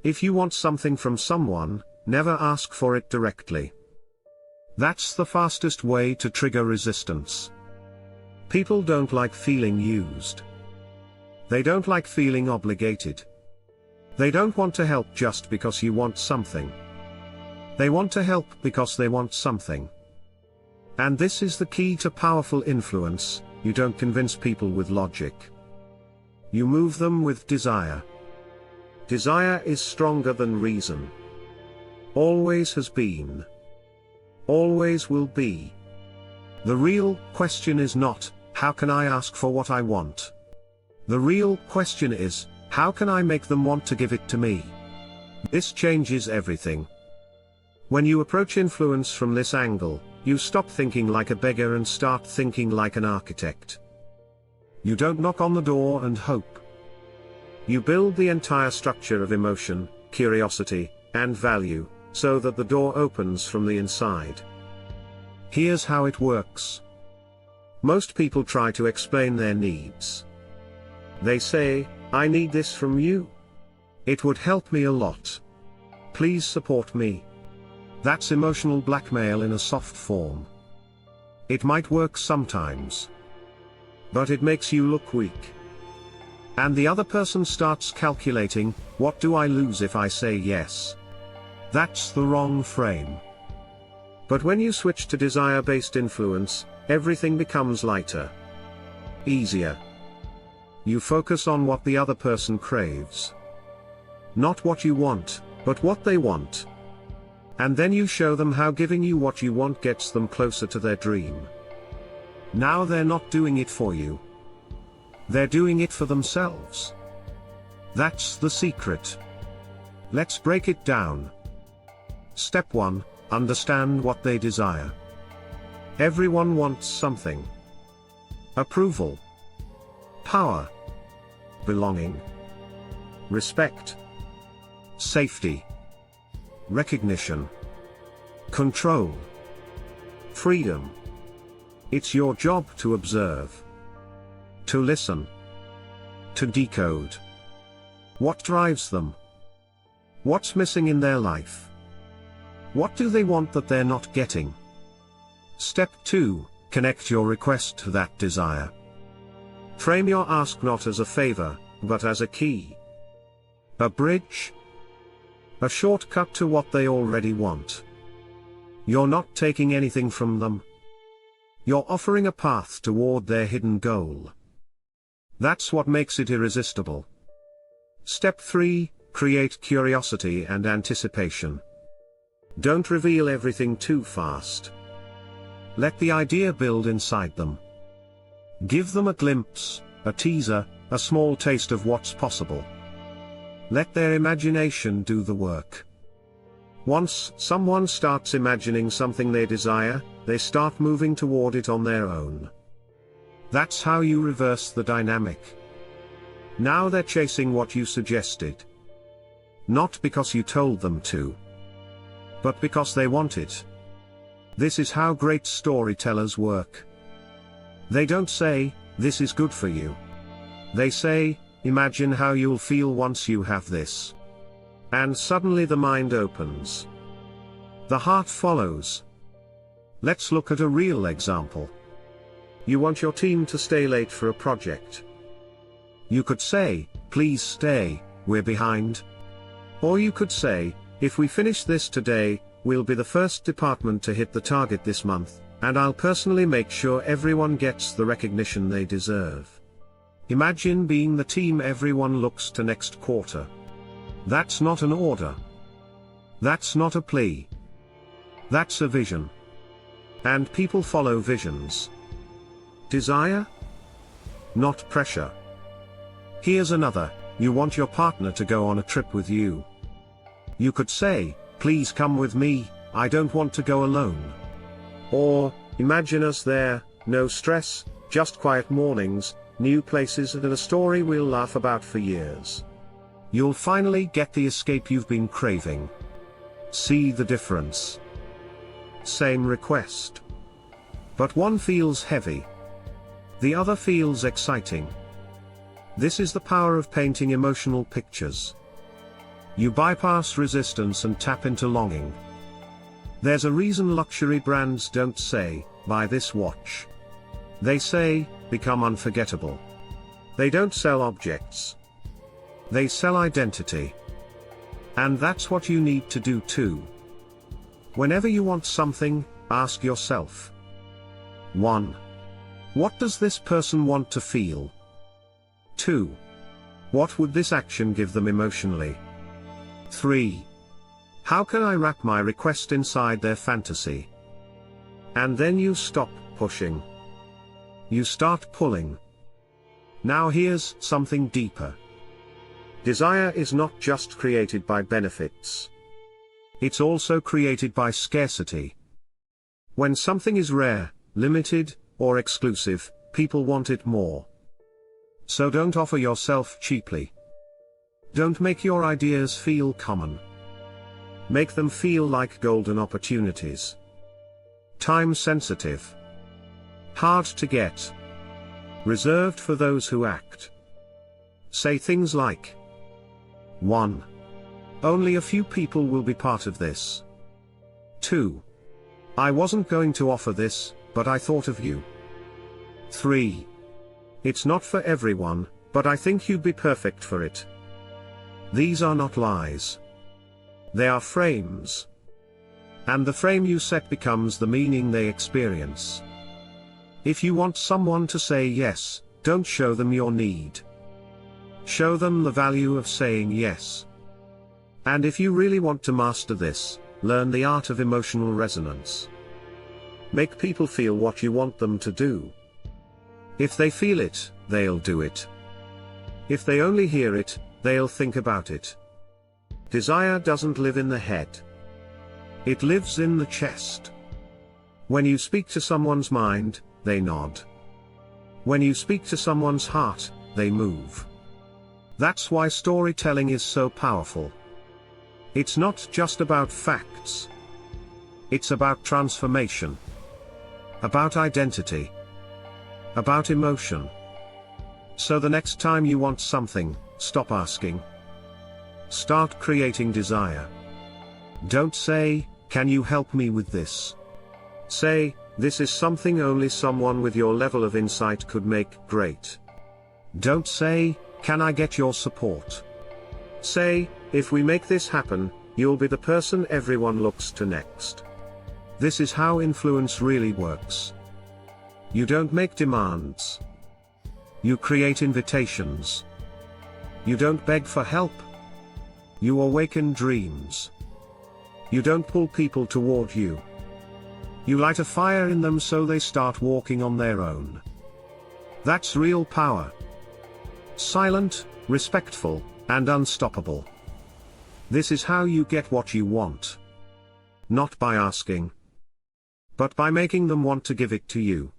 If you want something from someone, never ask for it directly. That's the fastest way to trigger resistance. People don't like feeling used. They don't like feeling obligated. They don't want to help just because you want something. They want to help because they want something. And this is the key to powerful influence: you don't convince people with logic. You move them with desire. Desire is stronger than reason. Always has been. Always will be. The real question is not, how can I ask for what I want? The real question is, how can I make them want to give it to me? This changes everything. When you approach influence from this angle, you stop thinking like a beggar and start thinking like an architect. You don't knock on the door and hope. You build the entire structure of emotion, curiosity, and value, so that the door opens from the inside. Here's how it works. Most people try to explain their needs. They say, I need this from you. It would help me a lot. Please support me. That's emotional blackmail in a soft form. It might work sometimes. But it makes you look weak. And the other person starts calculating, what do I lose if I say yes? That's the wrong frame. But when you switch to desire-based influence, everything becomes lighter. Easier. You focus on what the other person craves. Not what you want, but what they want. And then you show them how giving you what you want gets them closer to their dream. Now they're not doing it for you. They're doing it for themselves. That's the secret. Let's break it down. Step 1, understand what they desire. Everyone wants something. Approval. Power. Belonging. Respect. Safety. Recognition. Control. Freedom. It's your job to observe. To listen. To decode. What drives them? What's missing in their life? What do they want that they're not getting? Step 2, connect your request to that desire. Frame your ask not as a favor, but as a key. A bridge. A shortcut to what they already want. You're not taking anything from them. You're offering a path toward their hidden goal. That's what makes it irresistible. Step 3, create curiosity and anticipation. Don't reveal everything too fast. Let the idea build inside them. Give them a glimpse, a teaser, a small taste of what's possible. Let their imagination do the work. Once someone starts imagining something they desire, they start moving toward it on their own. That's how you reverse the dynamic. Now they're chasing what you suggested. Not because you told them to, but because they want it. This is how great storytellers work. They don't say, this is good for you. They say, imagine how you'll feel once you have this. And suddenly the mind opens. The heart follows. Let's look at a real example. You want your team to stay late for a project. You could say, please stay, we're behind. Or you could say, if we finish this today, we'll be the first department to hit the target this month, and I'll personally make sure everyone gets the recognition they deserve. Imagine being the team everyone looks to next quarter. That's not an order. That's not a plea. That's a vision. And people follow visions. Desire? Not pressure. Here's another, you want your partner to go on a trip with you. You could say, please come with me, I don't want to go alone. Or, imagine us there, no stress, just quiet mornings, new places and a story we'll laugh about for years. You'll finally get the escape you've been craving. See the difference? Same request. But one feels heavy. The other feels exciting. This is the power of painting emotional pictures. You bypass resistance and tap into longing. There's a reason luxury brands don't say, "Buy this watch." They say, "Become unforgettable." They don't sell objects. They sell identity. And that's what you need to do too. Whenever you want something, ask yourself. 1. What does this person want to feel? 2. What would this action give them emotionally? 3. How can I wrap my request inside their fantasy? And then you stop pushing. You start pulling. Now here's something deeper. Desire is not just created by benefits. It's also created by scarcity. When something is rare, limited, or exclusive, people want it more. So don't offer yourself cheaply. Don't make your ideas feel common. Make them feel like golden opportunities. Time sensitive. Hard to get. Reserved for those who act. Say things like, 1. Only a few people will be part of this. 2. I wasn't going to offer this, but I thought of you. 3. It's not for everyone, but I think you'd be perfect for it. These are not lies. They are frames. And the frame you set becomes the meaning they experience. If you want someone to say yes, don't show them your need. Show them the value of saying yes. And if you really want to master this, learn the art of emotional resonance. Make people feel what you want them to do. If they feel it, they'll do it. If they only hear it, they'll think about it. Desire doesn't live in the head. It lives in the chest. When you speak to someone's mind, they nod. When you speak to someone's heart, they move. That's why storytelling is so powerful. It's not just about facts. It's about transformation. About identity. About emotion. So the next time you want something, stop asking. Start creating desire. Don't say, "Can you help me with this?" Say, "This is something only someone with your level of insight could make great." Don't say, "Can I get your support?" Say, "If we make this happen, you'll be the person everyone looks to next." This is how influence really works. You don't make demands. You create invitations. You don't beg for help. You awaken dreams. You don't pull people toward you. You light a fire in them so they start walking on their own. That's real power. Silent, respectful, and unstoppable. This is how you get what you want. Not by asking, but by making them want to give it to you.